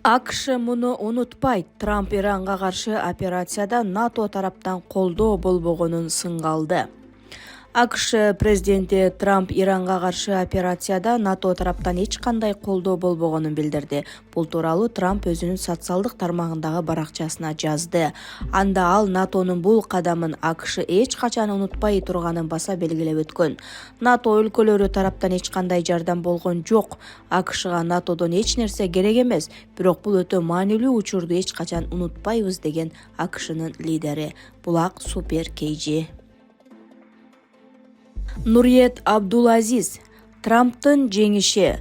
АКШ муну унутпайт. Трамп Иранга каршы операцияда НАТО тараптан колдоо болбогонун сынга алды. АКШ президенти Трамп Иранга каршы операцияда НАТО тараптан эч кандай колдоо болбогонун билдирди. Бул тууралуу Трамп өзүнүн социалдык тармагындагы баракчасына жазды. Анда ал НАТОнун бул кадамын АКШ эч качан унутпай турганын баса белгилеп өткөн. НАТО өлкөлөрү тараптан эч кандай жардам болгон жок. АКШга НАТОдон эч нерсе керек эмес, бирок бул өтө маанилүү учурду эч качан унутпайбыз деген АКШнын лидери Булак Супер Кейджи. Нуриет Абдулазиз. Трамптын жеңиши.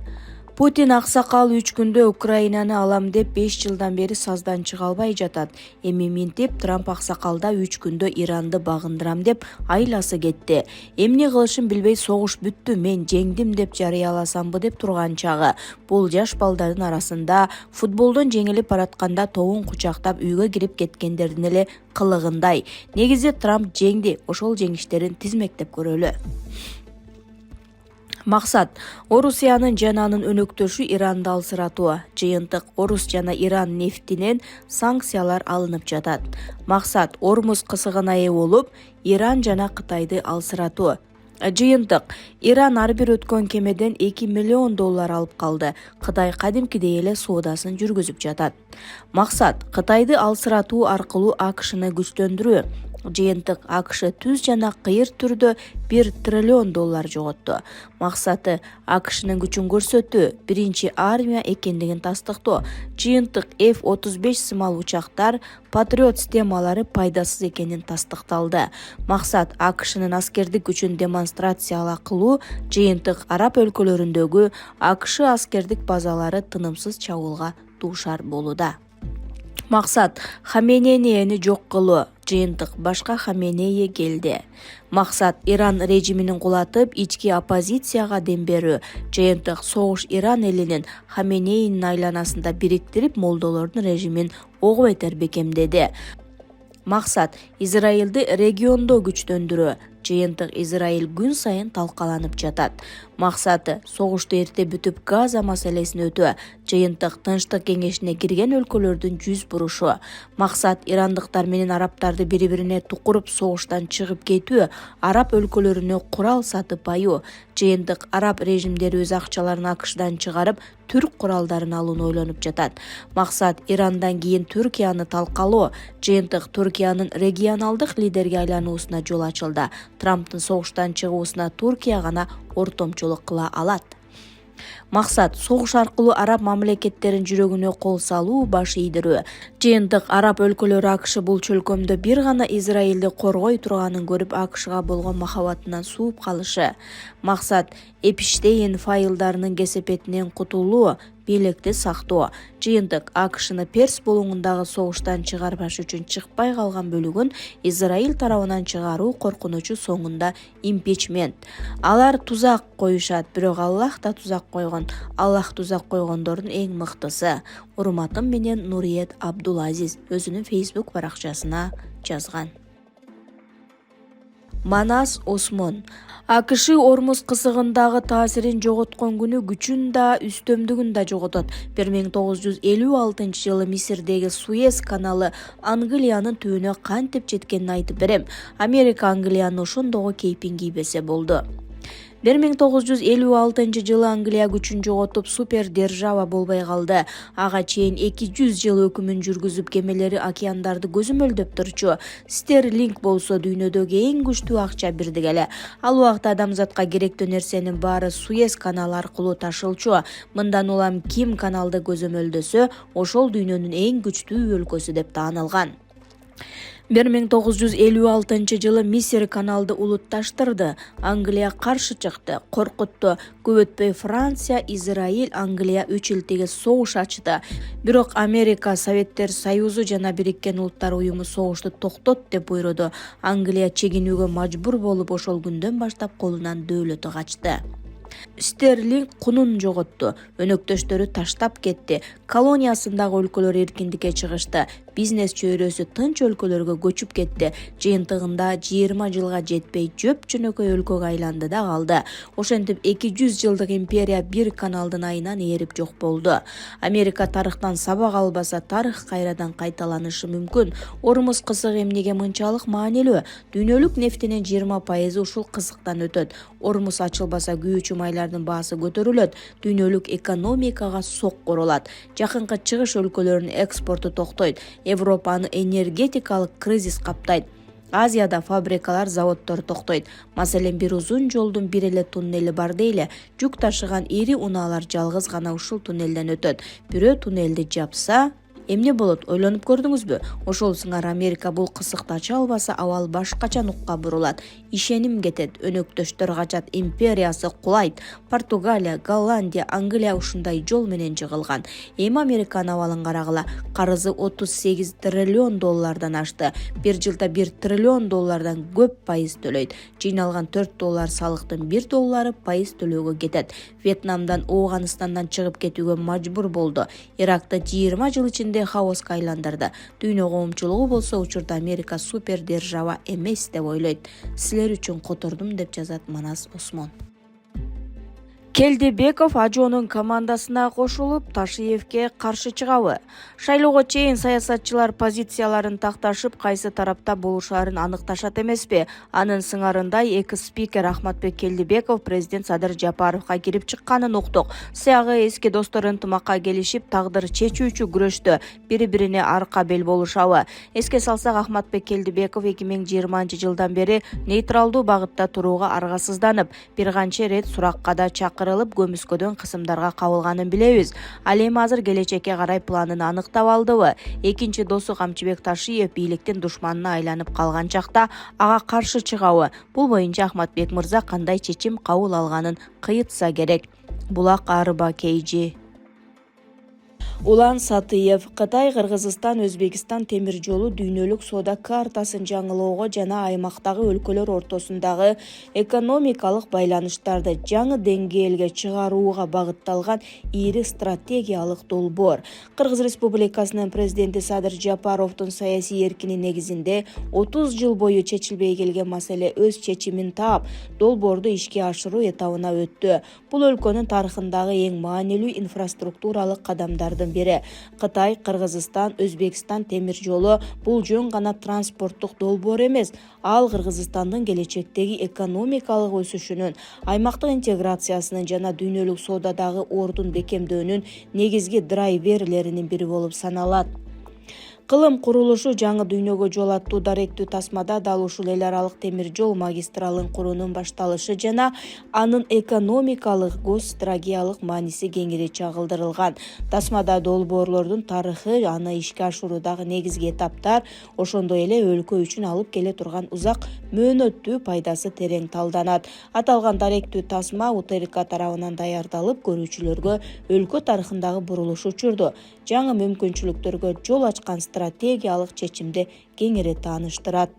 Путин аксакал 3 күндө Украинаны алам деп 5 жылдан бери саздан чыга албай жатат. Эми минтип Трамп аксакалда 3 күндө Иранды багындырам деп айласы кетти. Эмне кылышын билбей согуш бүттү, мен жеңдим деп жарыяласамбы деп турган чагы. Бул жаш балдардын арасында футболдон жеңилип баратканда тобун кучактап үйгө кирип кеткендердин эле кылыгындай. Негизи Трамп жеңди, ошол жеңиштерин тизмектеп көрөлү. Максат Орусиянын жана анын өнөктөшү Иранды алсыратуу. Жыйынтык Орус жана Иран нефтинен санкциялар алынып жатат. Максат Ормуз кысыгына ээ болуп, Иран жана Кытайды алсыратуу. Жыйынтык Иран ар бир өткөн кемеден $2 миллион алып калды. Кытай кадимкидей эле соодасын жүргүзүп жатат. Максат Кытайды алсыратуу аркылуу АКШны күчтөндүрүү. Жыйынтык АКШ түз жана кыйыр түрдө $1 триллион жоготту. Максаты АКШнын күчүн көрсөтүү, биринчи армия экендигин тастыктоо. Жыйынтык F-35 сымал учактар, Патриот системалары пайдасыз экенин тастыкталды. Максат АКШнын аскердик күчүн демонстрация кылуу. Жыйынтык араб өлкөлөрүндөгү АКШ аскердик базалары тынымсыз чабуулга дуушар болууда. Максат Хаменейни жок кылуу. Жыйынтык башка Хаменей келди. Максат Иран режимин кулатып, ички оппозицияга дем берүү. Жыйынтык согуш Иран элинин Хаменейнин айланасында бириктирип, молдолордун режимин ого бетер бекемдеди. Максат Израилди региондо күчтөндүрүү. Жыйынтык Израиль күн сайын талкаланып жатат. Максаты согушту эрте бүтүп Газа маселесин өтүү. Жыйынтык Тынчтык кеңешине кирген өлкөлөрдүн жүз бурушу. Максат ирандыктар менен арабтарды бири-бирине тукуруп согуштан чыгып кетүү. Араб өлкөлөрүнө курал сатып аюу. Жыйынтык араб режимдери өз акчаларын АКШдан чыгарып, түрк куралдарын алууну ойлонуп жатат. Максат Ирандан кийин Түркияны талкалоо. Жыйынтык Түркиянын регионалдык лидерге айлануусуна жол ачылды. Трамптын согуштан чыгуусуна Туркия гана ортомчулук кыла алат. Максат согуш аркылуу араб мамлекеттерин жүрөгүнө кол салуу, баш ийдирүү. Жыйынтык араб өлкөлөрү АКШ бул чөлкөмдө бир гана Израилди коргой турганын көрүп, АКШга болгон махабатынан сууп калышы. Максат Эпштейн файлдарынын кесепетинен кутулуу, бийликти сактоо. Жыйынтык АКШны Перс булуңундагы согуштан чыгарбаш үчүн чыкпай калган бөлүгүн Израиль тарабынан чыгаруу коркунучу соңунда импичмент. Алар тузак коюшат, бирок Аллах да тузак койгон. Аллах тузак койгондордун эң мыктысы. Урматым менен Нуриет Абдулазиз өзүнүн Facebook баракчасына жазган. Манас Осмон. АКШ Ормуз кысыгындагы таасирин жоготкон күнү күчүн да, үстөмдүгүн да жоготот. 1956 жылы Мисирдеги Суэц каналы Англиянын түбүнө кантип жеткенин айтып берем. Америка Англиянын ошондогу кейпин кийбесе болду. 1956 жылы Англия күчүн жоготуп супер держава болбой калды. Ага чейин 200 жыл өкүмүн жүргүзүп кемелери океандарды көзөмөлдөп турчу. Стерлинг болсо дүйнөдөгү эң күчтүү акча бирдик эле. Ал убакта адамзатка керектүү нерсенин баары Суэц каналы аркылуу ташылчу. Мындан улам ким каналды көзөмөлдөсө, ошол дүйнөнүн эң күчтүү өлкөсү деп таанылган. 1956 жылы Мисир каналды улутташтырды. Англия каршы чыкты, коркутту. Көп өтпөй Франция, Израиль, Англия 3 эл тегиз согуш ачты. Бирок Америка, Советтер Союзу жана Бириккен Улуттар уюму согушту токтот деп буйруду. Англия чегинүүгө мажбур болуп, ошол күндөн баштап колунан дөөлөтү качты. Стерлинг кунун жоготту, өнөктөштөрү таштап кетти. Колониясындагы өлкөлөр эркиндикке чыгышты. бизнес чөйрөсү тынч өлкөлөргө көчүп кетти. Жыйынтыгында 20 жылга жетпей жөп-жөнөкөй өлкөгө айланды да калды. Ошентип 200 жылдык империя бир каналдын айынан ээрип жок болду. Америка тарыхтан сабак албаса, тарых кайрадан кайталанышы мүмкүн. Ормуз кызыгы эмнеге мынчалык маанилүү? Дүйнөлүк нефтинин 20% ушул кызыктан өтөт. Ормуз ачылбаса, күйүүчү майлардын баасы көтөрүлөт, дүйнөлүк экономикага соккор болот. Жакынкы чыгыш өлкөлөрүнүн экспорту токтойт. Европаны энергетикалык кризис каптайт. Азияда фабрикалар, заводдор токтойт. Маселен, бир узун жолдун бир эле туннели бар дейли. Жүк ташыган ири унаалар жалгыз гана ушул туннелден өтөт. Бирөө туннелди жапса, эмне болот, ойлонуп көрдүңүзбү? Ошол сыңар Америка бул кысыкты ача албаса, абал башкача нукка бурулат. Ишеним кетет, өнөктөштөр качат, империясы кулайт. Португалия, Голландия, Англия ушундай жол менен жыгылган. Эми Американын абалын карагыла, карызы 38 триллион доллардан ашты. Бир жылда 1 триллион доллардан көп пайыз төлөйт. Жыйналган 4 доллар салыктын 1 доллары пайыз төлөөгө кетет. Вьетнамдан, Ооганстандан чыгып кетүүгө мажбур болду. Иракты 20 жыл ичинде хаоска айландырды. Дүйнө коомчулугу болсо учурда Америка супер держава эмес деп ойлойт. Силер үчүн котордум, деп жазат Манас Осмон. Келдибеков Ажонун командасына кошулуп, Ташиевке каршы чыгабы? Шайлоого чейин саясатчылар позицияларын такташып, кайсы тарапта болушарын аныкташат эмеспи? Анын сыңарындай эки спикер Ахматбек Келдибеков президент Садыр Жапаровго кирип чыкканын уктук. Сыягы эски достор ынтымакка келишип, тагдыр чечүүчү күрөштө бири-бирине арка бел болушабы? Эске салсак, Ахматбек Келдибеков 2020 жылдан бери нейтралдуу багытта турууга аргасызданып, бир канча ирет суракка да чакырып, көмүскөдөн кысымдарга кабылганын билебиз. Ал эми азыр келечекке карай планын аныктап алдыбы? Экинчи досу Камчыбек Ташиев бийликтин душманына айланып калган чакта ага каршы чыгабы? Бул боюнча Ахматбек мырза кандай чечим кабыл алганын кыйытса керек. Булак Арыба KG. Улан Сатыев Кытай, Кыргызстан, Өзбекстан темир жолу дүйнөлүк соода картасын жаңылоого жана аймактагы өлкөлөр ортосундагы экономикалык байланыштарды жаңы деңгээлге чыгарууга багытталган ири стратегиялык долбоор. Кыргыз Республикасынын президенти Садыр Жапаровдун саясий эркини негизинде 30 жыл бою чечилбей келген маселе өз чечимин таап, долбоорду ишке ашыруу этабына өттү. Бул өлкөнүн тарыхындагы эң маанилүү инфраструктуралык кадамдардын бири. Кытай, Кыргызстан, Өзбекстан темир жолу бул жөн гана транспорттук долбоор эмес, ал Кыргызстандын келечектеги экономикалык өсүшүнүн, аймактык интеграциясынын жана дүйнөлүк соодадагы ордун бекемдөөнүн негизги драйверлеринин бири болуп саналат. Кылым курулушу жаңы дүйнөгө жол аттуу даректүү тасмада дал ушул эл аралык темир жол магистралын куруунун башталышы жана анын экономикалык, геостратегиялык мааниси кеңири чагылдырылган. Тасмада долбоорлордун тарыхы, аны ишке ашыруудагы негизги этаптар, ошондой эле өлкө үчүн алып келе турган узак мөөнөттүү пайдасы терең талданат. Аталган даректүү тасма УТРК тарабынан даярдалып, көрүүчүлөргө өлкө тарыхындагы бурулуш учурду, жаңы мүмкүнчүлүктөргө жол ачкан стратегиялык чечимди кеңири тааныштырат.